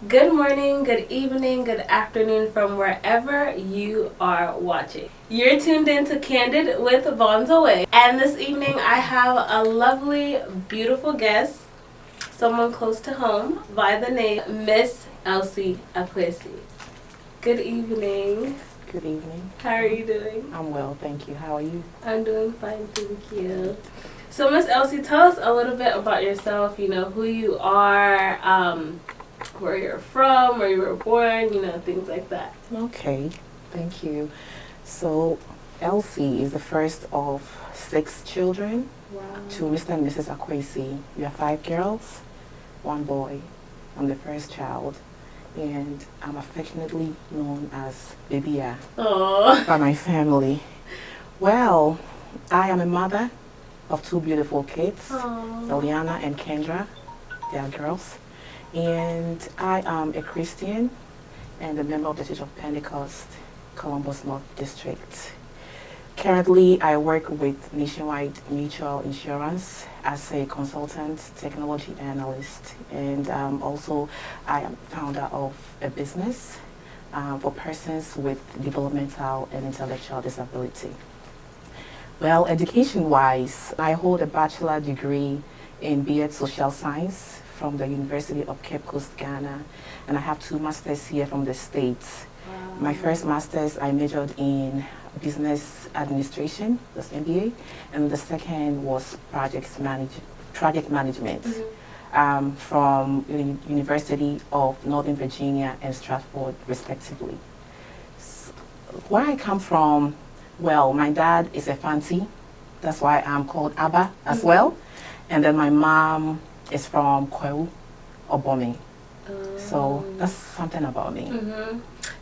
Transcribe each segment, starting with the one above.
Good morning, good evening, good afternoon from wherever you are watching. You're tuned in to Candid with Vonzoe. And this evening I have a lovely, beautiful guest, someone close to home, by the name Ms Elsie Acquaisie. Good evening. Good evening. How are you doing? I'm well, thank you. How are you? I'm doing fine, thank you. So Ms Elsie, tell us a little bit about yourself, who you are, where you're from, where you were born, things like that. Okay, thank you. So, Elsie is the first of 6 children Wow. to Mr. and Mrs. Acquaisie. We are 5 girls, 1 boy. I'm the first child, and I'm affectionately known as Babia by my family. Well, I am a mother of 2 beautiful kids, Eliana and Kendra. They are girls. And I am a Christian and a member of the Church of Pentecost, Columbus North District. Currently, I work with Nationwide Mutual Insurance as a consultant technology analyst, and also I am founder of a business for persons with developmental and intellectual disability. Well, education-wise, I hold a bachelor degree in B.Ed Social Science from the University of Cape Coast, Ghana, and I have 2 masters here from the States. Wow. My first master's, I majored in business administration, that's MBA, and the second was project management from University of Northern Virginia and Stratford, respectively. So, where I come from, well, my dad is a Fanti, that's why I'm called Abba as well, and then my mom is from Kwewu, Obomi. So that's something about me.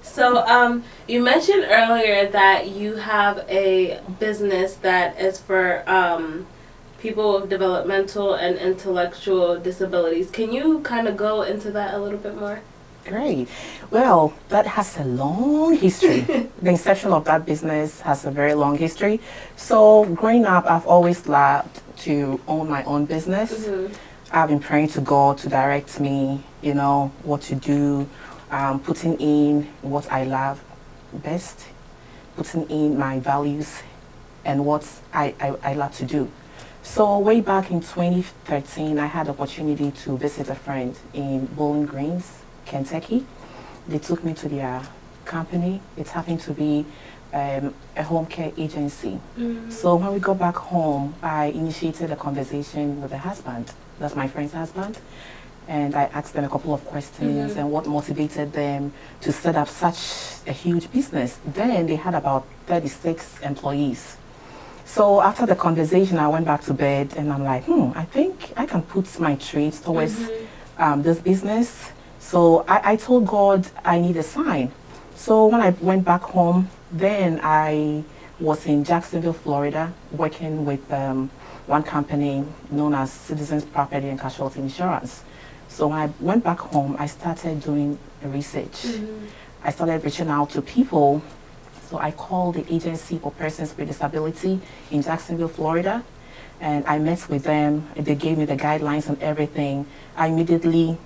So you mentioned earlier that you have a business that is for people with developmental and intellectual disabilities. Can you kind of go into that a little bit more? Great. Well, that has a long history. The inception of that business has a very long history. So growing up, I've always loved to own my own business. I've been praying to God to direct me, what to do, putting in what I love best, putting in my values and what I love to do. So way back in 2013, I had the opportunity to visit a friend in Bowling Green, Kentucky. They took me to their company. It happened to be a home care agency. So when we got back home, I initiated a conversation with the husband. That's my friend's husband. And I asked them a couple of questions and what motivated them to set up such a huge business. Then they had about 36 employees. So after the conversation, I went back to bed and I'm like, I think I can put my trades towards this business. So I told God I need a sign. So when I went back home, then I was in Jacksonville, Florida, working with one company known as Citizens Property and Casualty Insurance. So when I went back home, I started doing research. I started reaching out to people. So I called the Agency for Persons with Disability in Jacksonville, Florida, and I met with them. They gave me the guidelines and everything. I immediately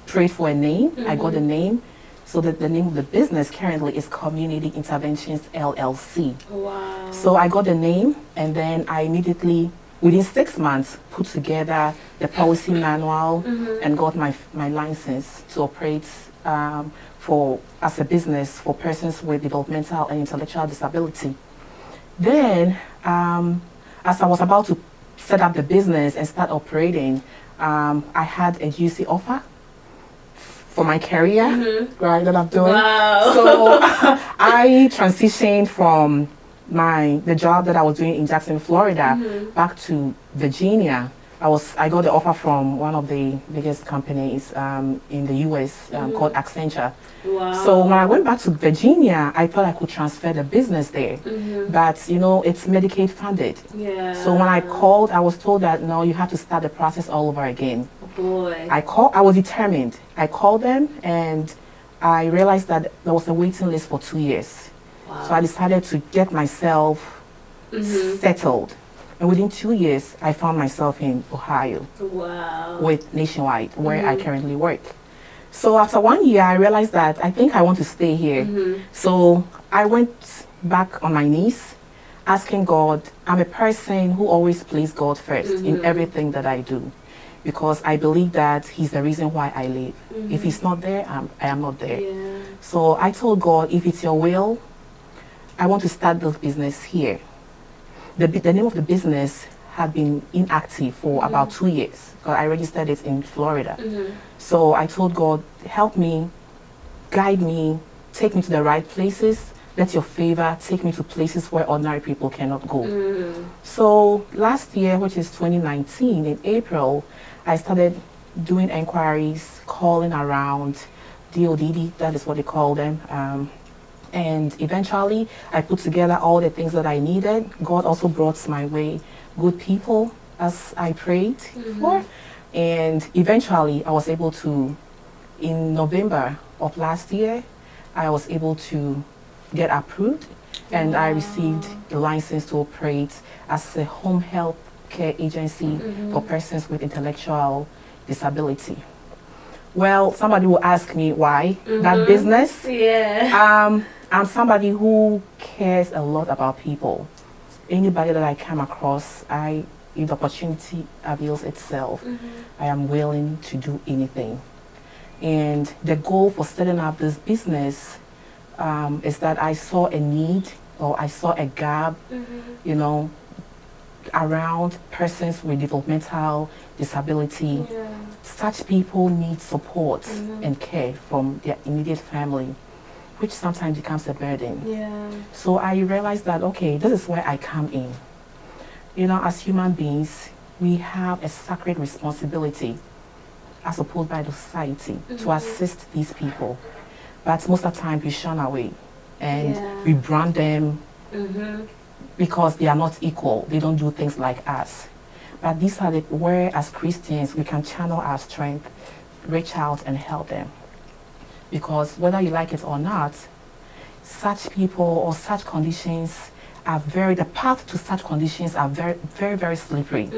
prayed for a name. I got a name. So that the name of the business currently is Community Interventions LLC. Wow. So I got the name, and then I immediately, within 6 months, put together the policy manual and got my license to operate as a business for persons with developmental and intellectual disability. Then, as I was about to set up the business and start operating, I had a juicy offer for my career, right, that I'm doing. Wow. So I transitioned from the job that I was doing in Jacksonville, Florida, back to Virginia. I got the offer from one of the biggest companies in the US called Accenture. Wow. So when I went back to Virginia, I thought I could transfer the business there, but it's Medicaid funded. Yeah. So when I called, I was told that no, you have to start the process all over again. Oh boy. I was determined. I called them and I realized that there was a waiting list for 2 years. Wow. So I decided to get myself settled. And within 2 years, I found myself in Ohio. Wow. With Nationwide, where I currently work. So after 1 year, I realized that I think I want to stay here. So I went back on my knees, asking God. I'm a person who always places God first in everything that I do, because I believe that He's the reason why I live. If He's not there, I am not there. Yeah. So I told God, if it's your will, I want to start this business here. The name of the business had been inactive for about 2 years, because I registered it in Florida. So I told God, help me, guide me, take me to the right places. Let your favor take me to places where ordinary people cannot go. So last year, which is 2019, in April, I started doing inquiries, calling around DODD, that is what they call them. And eventually, I put together all the things that I needed. God also brought my way good people as I prayed for. And eventually, I was able to, in November of last year, I was able to get approved, and I received the license to operate as a home health care agency for persons with intellectual disability. Well, somebody will ask me why that business. Yeah. I'm somebody who cares a lot about people. Anybody that I come across, if the opportunity avails itself, I am willing to do anything. And the goal for setting up this business is that I saw a need, or I saw a gap, you know, around persons with developmental disability. Such people need support and care from their immediate family, which sometimes becomes a burden. So I realized that, okay, this is where I come in. You know, as human beings, we have a sacred responsibility as opposed by the society to assist these people. But most of the time we shun away and we brand them because they are not equal. They don't do things like us. But these are where, as Christians, we can channel our strength, reach out and help them. Because whether you like it or not, such people or such conditions are the path to such conditions are very, very, very slippery.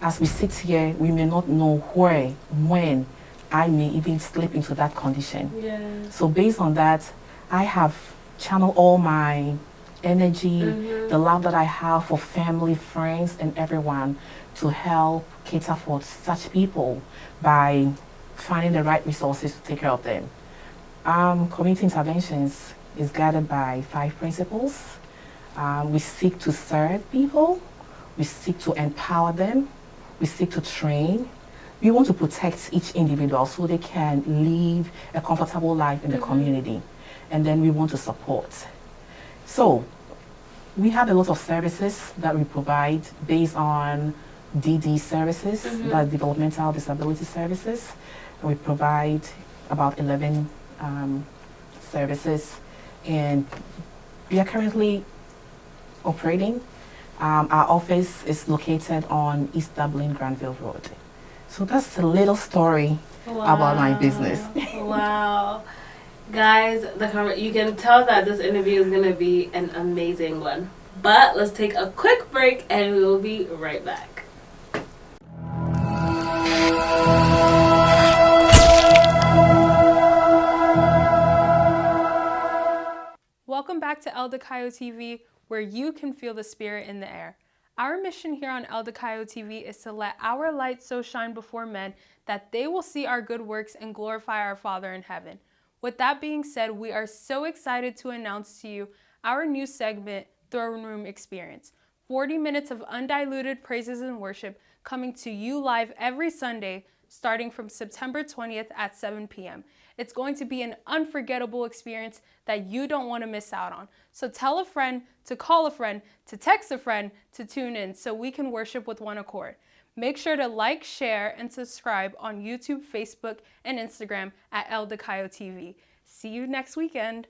As we sit here, we may not know where, when I may even slip into that condition. So based on that, I have channeled all my energy, the love that I have for family, friends, and everyone to help cater for such people by finding the right resources to take care of them. Community interventions is guided by 5 principles. We seek to serve people, we seek to empower them, we seek to train. We want to protect each individual so they can live a comfortable life in the community. And then we want to support. So we have a lot of services that we provide based on DD services, that's developmental disability services. We provide about 11 services, and we are currently operating. Our office is located on East Dublin, Granville Road. So that's a little story about my business. Wow. Guys, you can tell that this interview is going to be an amazing one. But let's take a quick break and we will be right back. Welcome back to El.DikaiooTv, where you can feel the spirit in the air. Our mission here on El.DikaiooTv is to let our light so shine before men that they will see our good works and glorify our Father in heaven. With that being said, we are so excited to announce to you our new segment, Throne Room Experience. 40 minutes of undiluted praises and worship coming to you live every Sunday, starting from September 20th at 7 p.m. It's going to be an unforgettable experience that you don't want to miss out on. So tell a friend, to call a friend, to text a friend to tune in so we can worship with one accord. Make sure to like, share, and subscribe on YouTube, Facebook, and Instagram at El.DikaiooTv. See you next weekend.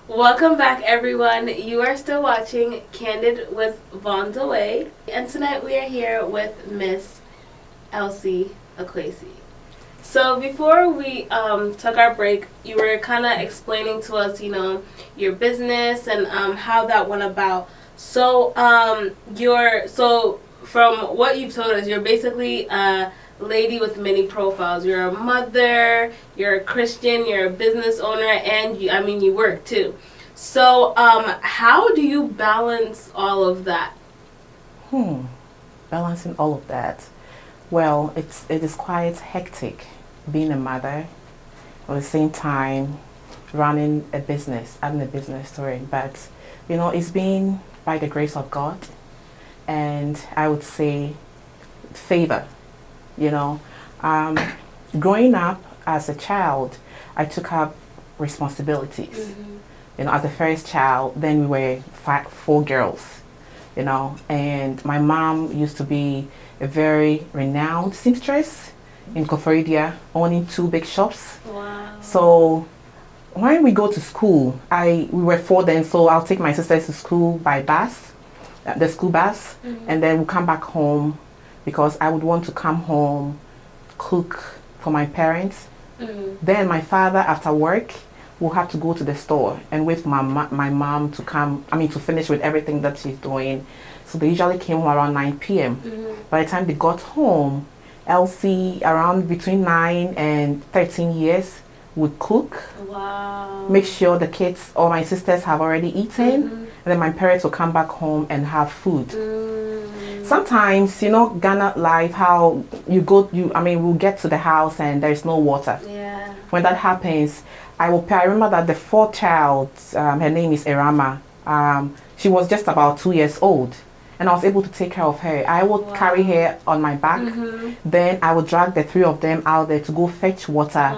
Welcome back, everyone. You are still watching Candid with Vonzoe, and tonight we are here with Ms Elsie Acquaisie. So before we took our break, you were kind of explaining to us, you know, your business and how that went about. So from what you've told us, you're basically a lady with many profiles. You're a mother, you're a Christian, you're a business owner, and you work too. So, how do you balance all of that? Balancing all of that. Well, it is quite hectic being a mother, at the same time running a business, having a business story. But it's been by the grace of God, and I would say favor. Growing up as a child, I took up responsibilities. As the first child, then we were four girls. And my mom used to be a very renowned seamstress in Koforidua, owning 2 big shops. Wow. So when we go to school, we were 4 then, so I'll take my sisters to school by bus, the school bus, and then we'll come back home because I would want to come home, cook for my parents. Then my father, after work, will have to go to the store and wait for my mom to to finish with everything that she's doing. So they usually came home around 9 p.m. By the time they got home, Elsie, around between 9 and 13 years, would cook. Wow. Make sure the kids or my sisters have already eaten, and then my parents will come back home and have food. Sometimes, Ghana life, how we'll get to the house and there's no water. Yeah. When that happens, I remember that the 4th child, her name is Erama. She was just about 2 years old, and I was able to take care of her. I would carry her on my back. Then I would drag the 3 of them out there to go fetch water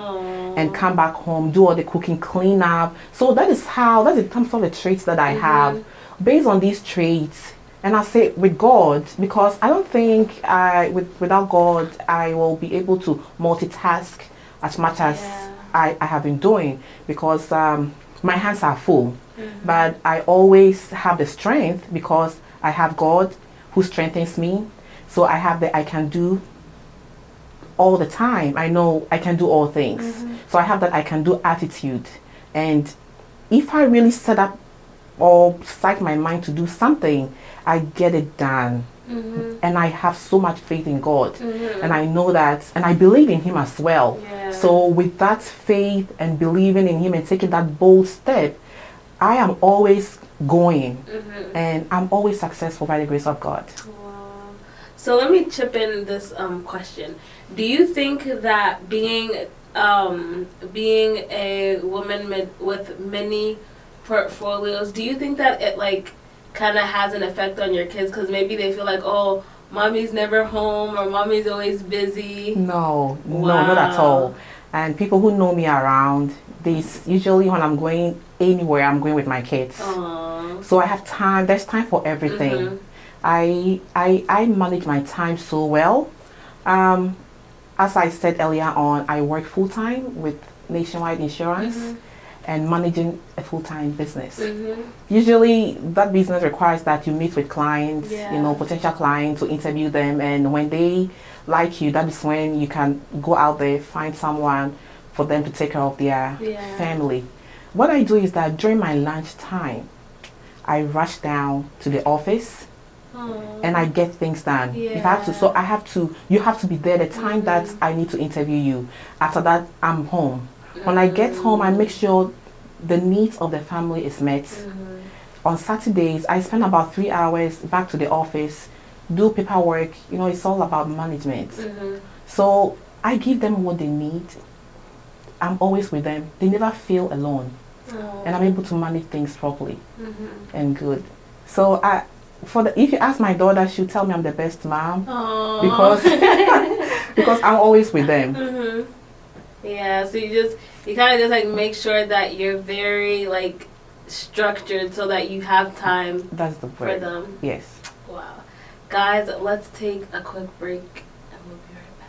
and come back home, do all the cooking, clean up. So that's some of the traits that I have. Based on these traits, and I say with God, because I don't think without God I will be able to multitask as much as I have been doing, because my hands are full. But I always have the strength because I have God who strengthens me. So I can do all the time. I know I can do all things. So I have that I can do attitude. And if I really set up or psych my mind to do something, I get it done. And I have so much faith in God. And I know that, and I believe in Him as well. So with that faith and believing in Him and taking that bold step, I am always going, and I'm always successful by the grace of God. Wow. So let me chip in this question. Do you think that being a woman with many portfolios, do you think that it kind of has an effect on your kids, because maybe they feel like, oh, mommy's never home or mommy's always busy? No, not at all. And people who know me around, usually when I'm going anywhere, I'm going with my kids. Aww. So I have time. There's time for everything. I manage my time so well. As I said earlier on, I work full-time with Nationwide Insurance and managing a full-time business. Usually that business requires that you meet with clients, potential clients, to interview them, and when they like you, that is when you can go out there, find someone for them to take care of their family. What I do is that during my lunch time, I rush down to the office and I get things done. If I have to, you have to be there the time that I need to interview you. After that, I'm home. When I get home, I make sure the needs of the family is met. On Saturdays, I spend about 3 hours back to the office, do paperwork. It's all about management. So I give them what they need. I'm always with them. They never feel alone. And I'm able to manage things properly and good. So if you ask my daughter, she'll tell me I'm the best mom because I'm always with them. Yeah, so you kind of just make sure that you're very structured so that you have time for them. Yes. Wow. Guys, let's take a quick break and we'll be right back.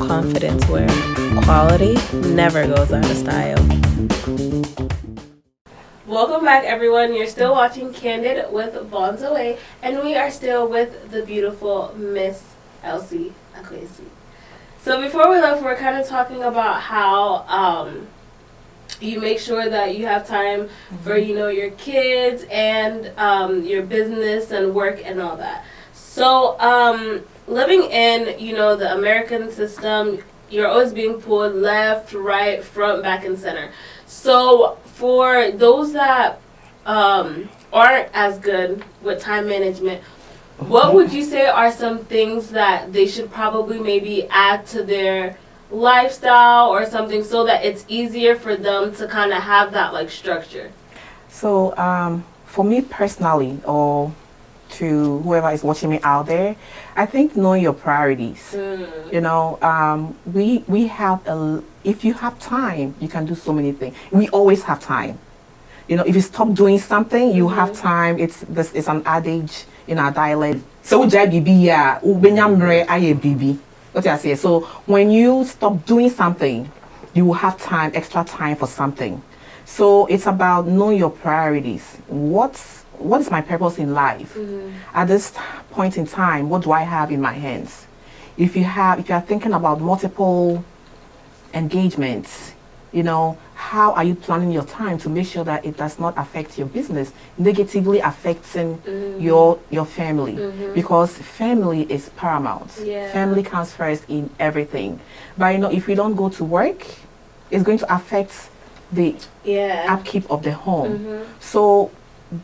JRoll Confidence, where quality never goes out of style. Welcome back, everyone. You're still watching Candid with Vonzoe, and we are still with the beautiful Ms Elsie Acquaisie. So before we left, we're kind of talking about how you make sure that you have time for, your kids and your business and work and all that. So living in, the American system, you're always being pulled left, right, front, back, and center. So for those that aren't as good with time management, what would you say are some things that they should probably maybe add to their lifestyle or something so that it's easier for them to kind of have that structure? So for me personally, or to whoever is watching me out there, I think knowing your priorities. We have if you have time, you can do so many things. We always have time. If you stop doing something, you have time. It's an adage in our dialect. So what I say. So when you stop doing something, you will have time, extra time for something. So it's about knowing your priorities. What is my purpose in life? At this point in time, what do I have in my hands? If you are thinking about multiple engagements, how are you planning your time to make sure that it does not affect your business, negatively affecting your family? Because family is paramount. Family comes first in everything. But if we don't go to work, it's going to affect the upkeep of the home. So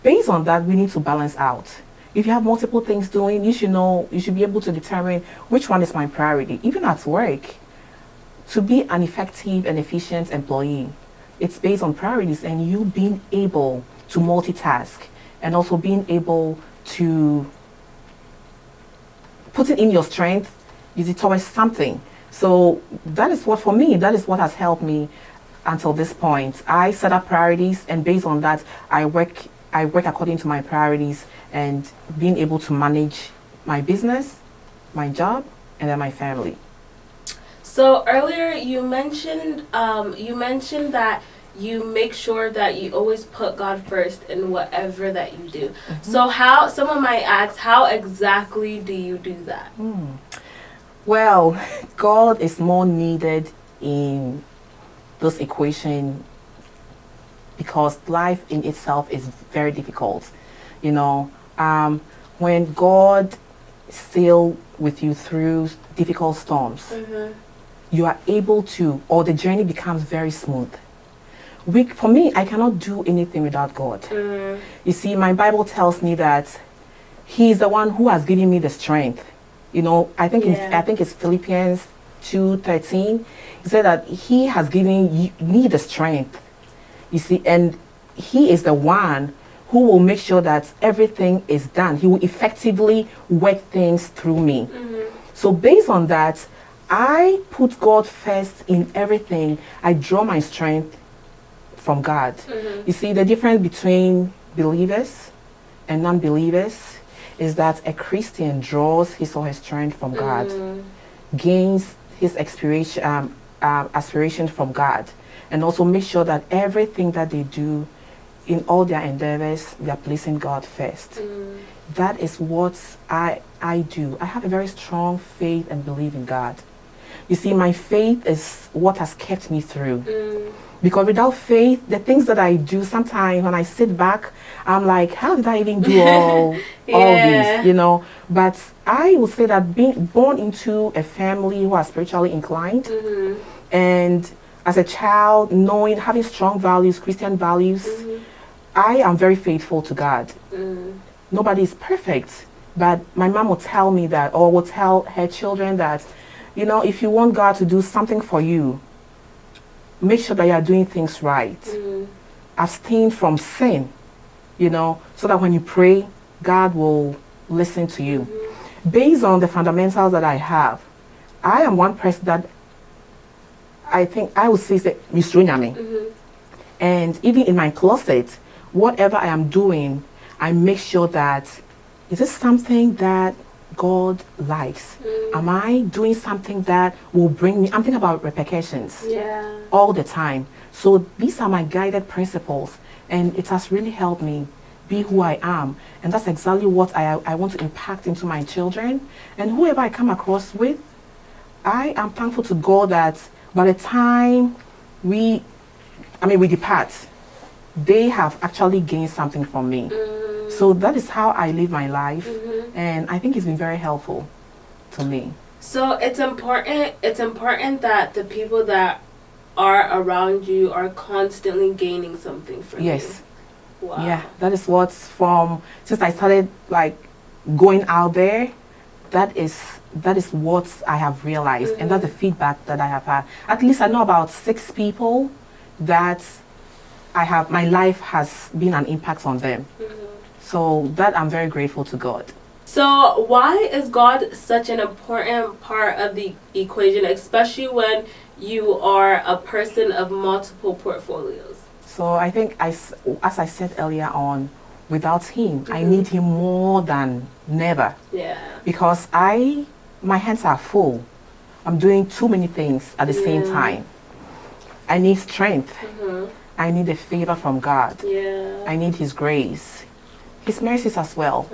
based on that, we need to balance out. If you have multiple things doing, you should be able to determine which one is my priority. Even at work, to be an effective and efficient employee, it's based on priorities and you being able to multitask and also being able to put it in your strength, use it towards something. So that is what, for me, that is what has helped me until this point. I set up priorities, and based on that, I work according to my priorities and being able to manage my business, my job, and then my family. So earlier you mentioned that you make sure that you always put God first in whatever that you do. So someone might ask, how exactly do you do that? Well, God is more needed in this equation because life in itself is very difficult. When God sails with you through difficult storms, you are able to, or the journey becomes very smooth. For me, I cannot do anything without God. You see, my Bible tells me that He is the one who has given me the strength. I think it's Philippians 2:13. He said that He has given me the strength. You see, and He is the one who will make sure that everything is done. He will effectively work things through me. So based on that, I put God first in everything. I draw my strength from God. You see, the difference between believers and non-believers is that a Christian draws his or her strength from God, gains his aspiration from God, and also make sure that everything that they do in all their endeavors, they are placing God first. That is what I do. I have a very strong faith and belief in God. You see, my faith is what has kept me through. Because without faith, the things that I do, sometimes when I sit back, I'm like, how did I even do all this, But I would say that being born into a family who are spiritually inclined, and as a child, having strong values, Christian values, I am very faithful to God. Nobody is perfect, but my mom will tell me that, or will tell her children that, if you want God to do something for you, make sure that you are doing things right. Abstain from sin, so that when you pray, God will listen to you. Based on the fundamentals that I have, I am one person that I think I would say is and even in my closet, whatever I am doing, I make sure that, is this something that God likes? Am I doing something that will bring me, I'm thinking about repercussions all the time. So these are my guided principles, and it has really helped me be who I am. And that's exactly what I want to impact into my children. And whoever I come across with, I am thankful to God that by the time we depart, they have actually gained something from me. So that is how I live my life, and I think it's been very helpful to me. So it's important that the people that are around you are constantly gaining something from you. Yes. Wow. Yeah, that is what's since I started like going out there, that is what I have realized, and that's the feedback that I have had. At least I know about 6 people that my life has been an impact on them. So that I'm very grateful to God. So why is God such an important part of the equation, especially when you are a person of multiple portfolios? So I think, as I said earlier on, without him, I need him more than never. Yeah. Because my hands are full. I'm doing too many things at the same time. I need strength. I need a favor from God. Yeah. I need his grace, his mercies as well.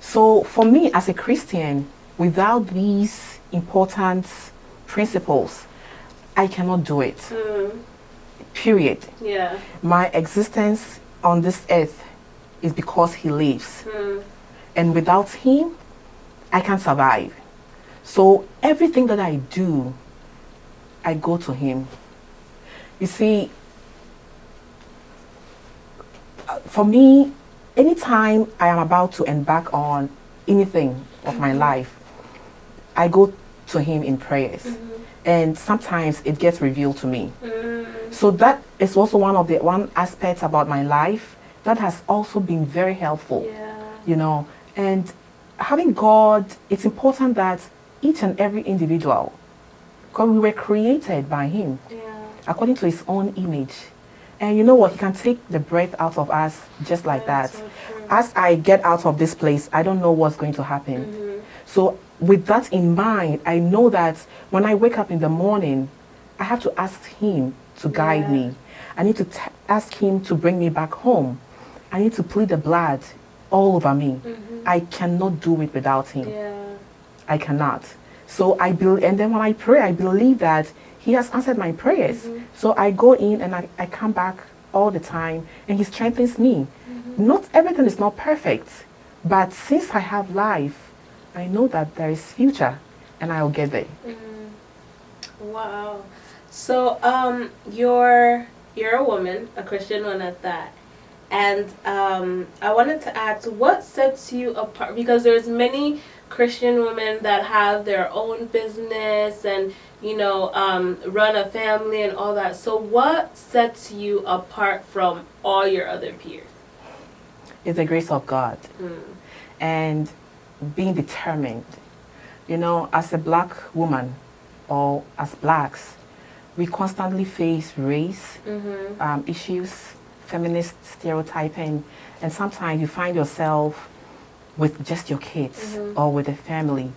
So for me as a Christian, without these important principles, I cannot do it. Period. Yeah. My existence on this earth is because he lives. And without him, I can't survive. So everything that I do, I go to him. You see, for me, anytime I am about to embark on anything of my life, I go to him in prayers. And sometimes it gets revealed to me. So that is also one aspect about my life that has also been very helpful. You know, and having God, it's important that each and every individual, because we were created by him according to his own image. And you know what? He can take the breath out of us just like that. So as I get out of this place, I don't know what's going to happen. So with that in mind, I know that when I wake up in the morning, I have to ask him to guide me. I need to ask him to bring me back home. I need to plead the blood all over me. I cannot do it without him. I cannot. So and then when I pray, I believe that he has answered my prayers. So I go in and I come back all the time, and he strengthens me. Not everything is not perfect, but since I have life, I know that there is future, and I'll get there. Wow. So you're a woman, a Christian one at that. And I wanted to ask, what sets you apart? Because there's many Christian women that have their own business and, you know, run a family and all that. So what sets you apart from all your other peers? It's the grace of God and being determined. You know, as a black woman or as blacks, we constantly face race issues, feminist stereotyping, and sometimes you find yourself with just your kids or with a family,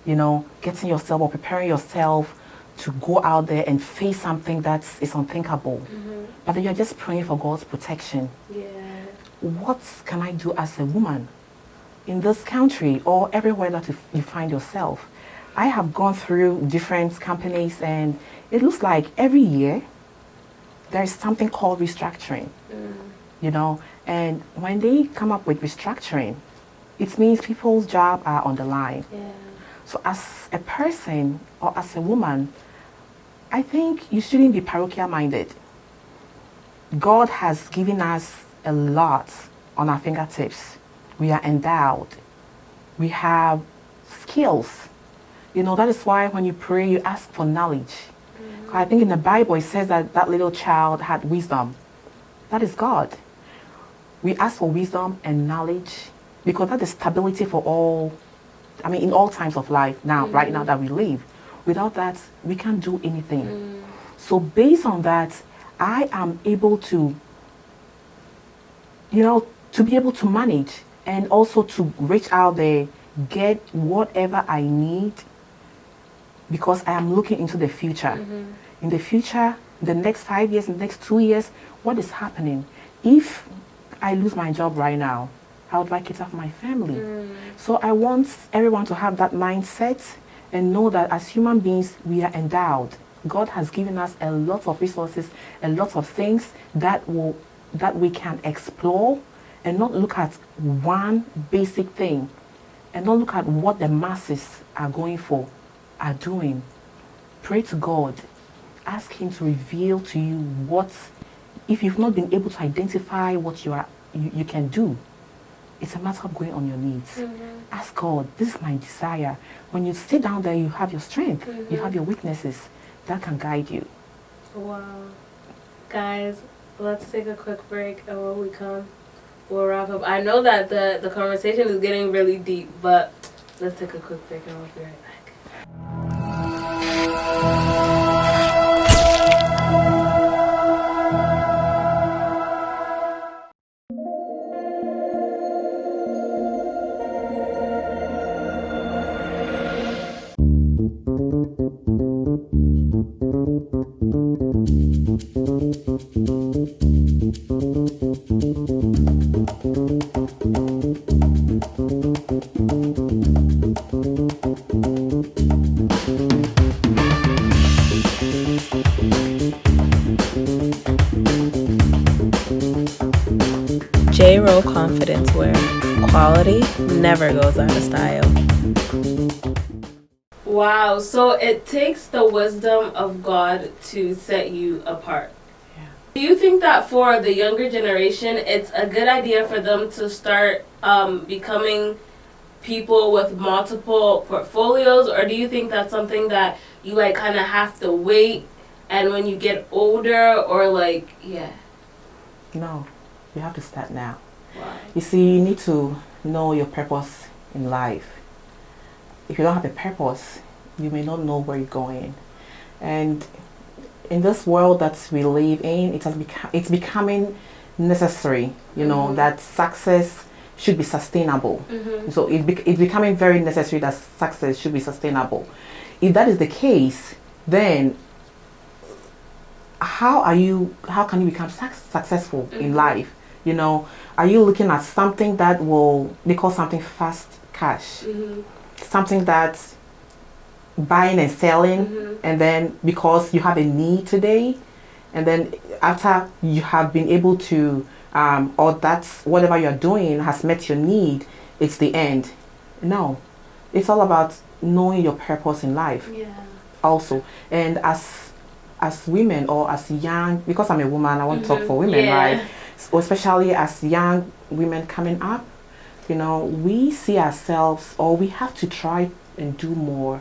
you know, getting yourself or preparing yourself to go out there and face something that is unthinkable. But then you're just praying for God's protection. What can I do as a woman in this country or everywhere that you find yourself? I have gone through different companies, and it looks like every year there is something called restructuring, you know, and when they come up with restructuring, it means people's jobs are on the line. So as a person or as a woman, I think you shouldn't be parochial minded. God has given us a lot on our fingertips. We are endowed. We have skills. You know, that is why when you pray, you ask for knowledge. I think in the Bible it says that that little child had wisdom. That is God. We ask for wisdom and knowledge because that is stability for all, I mean, in all times of life now, right now that we live. Without that, we can't do anything. So based on that, I am able to, you know, to be able to manage and also to reach out there get whatever I need because I am looking into the future. In the future, the next 5 years, the next 2 years, what is happening? If I lose my job right now, how do I take care of my family? So I want everyone to have that mindset and know that as human beings, we are endowed. God has given us a lot of resources, a lot of things that we can explore and not look at one basic thing and not look at what the masses are going for, are doing. Pray to God. Ask Him to reveal to you what, if you've not been able to identify what you can do, it's a matter of going on your knees. Ask God, this is my desire. When you sit down there, you have your strength, you have your weaknesses that can guide you. Wow. Guys, let's take a quick break, and when we come, we'll wrap up. I know that the conversation is getting really deep, but let's take a quick break and we'll be right back. JRoll Confidence, where quality never goes out of style. Wow, so it takes the wisdom of God to set you apart. Yeah. Do you think that for the younger generation, it's a good idea for them to start becoming people with multiple portfolios, or do you think that's something that you like kind of have to wait and when you get older, or like, yeah? No, you have to start now. Why? You see, you need to know your purpose in life. If you don't have a purpose, you may not know where you're going. And in this world that we live in, it's becoming necessary, you know, that success should be sustainable. So it's becoming very necessary that success should be sustainable. If that is the case, then how can you become successful in life? You know, are you looking at something that they call something fast cash, something that's buying and selling, and then because you have a need today, and then after you have been able to or that's whatever you're doing has met your need, it's the end. No, it's all about knowing your purpose in life. Also, and as women, or as young, because I'm a woman, I want to talk for women, right? So especially as young women coming up, you know, we see ourselves, or we have to try and do more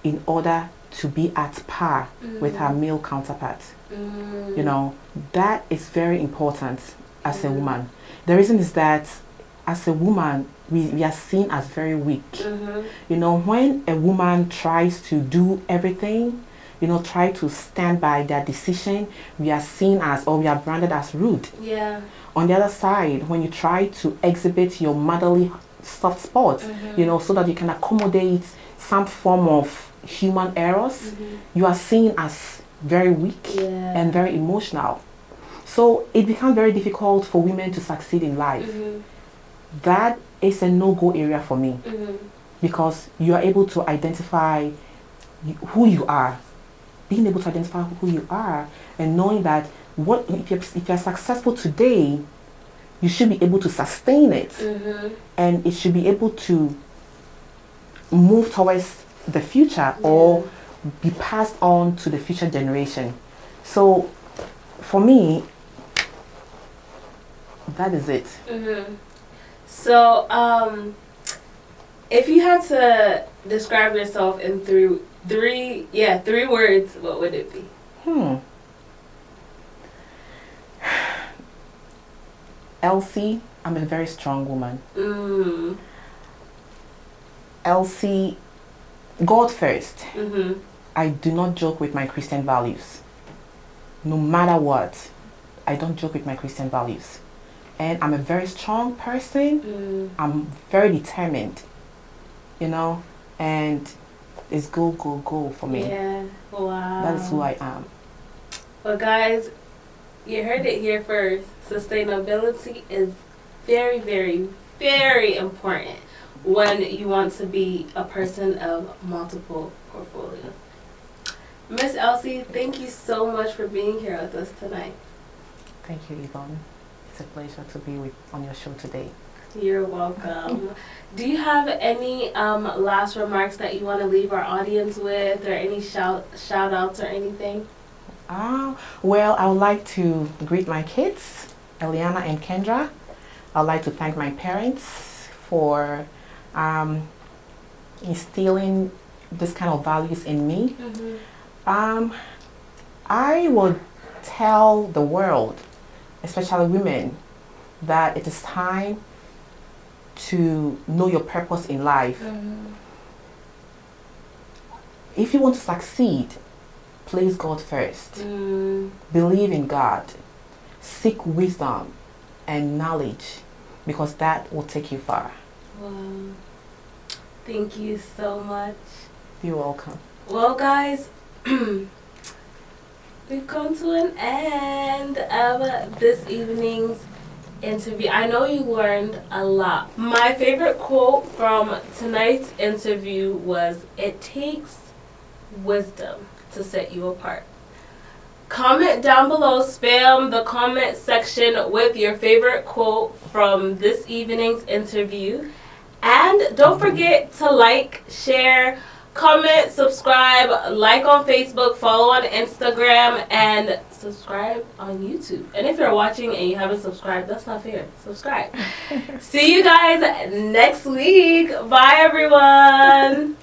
in order to be at par with our male counterparts. You know, that is very important as a woman. The reason is that as a woman, we are seen as very weak. You know, when a woman tries to do everything, you know, try to stand by their decision, we are seen as, or we are branded as rude. On the other side, when you try to exhibit your motherly soft spots, you know, so that you can accommodate some form of human errors, you are seen as very weak and very emotional. So it becomes very difficult for women to succeed in life. That is a no-go area for me, because you are able to identify who you are. Being able to identify who you are and knowing that if you're successful today, you should be able to sustain it, and it should be able to move towards the future or be passed on to the future generation. So for me, that is it. So if you had to describe yourself in three words, what would it be? Elsie, I'm a very strong woman. Elsie, God first. I do not joke with my Christian values. No matter what, I don't joke with my Christian values. And I'm a very strong person. I'm very determined. you know, and it's go, go, go for me. Yeah. Wow. That is who I am. Well, guys, you heard it here first. Sustainability is very, very, very important when you want to be a person of multiple portfolios. Ms. Elsie, thank you so much for being here with us tonight. Thank you, Yvonne. It's a pleasure to be on your show today. You're welcome. Do you have any last remarks that you want to leave our audience with, or any shout outs or anything? Well, I would like to greet my kids, Eliana and Kendra. I'd like to thank my parents for instilling this kind of values in me. I would tell the world, especially women, that it is time to know your purpose in life. If you want to succeed, place God first. Believe in God. Seek wisdom and knowledge, because that will take you far. Wow. Thank you so much. You're welcome. Well, guys, we've come to an end of this evening's interview. I know you learned a lot. My favorite quote from tonight's interview was, "It takes wisdom to set you apart." Comment down below, spam the comment section with your favorite quote from this evening's interview. And don't forget to like, share, comment, subscribe, like on Facebook, follow on Instagram, and subscribe on YouTube. And if you're watching and you haven't subscribed, that's not fair. Subscribe. See you guys next week. Bye, everyone.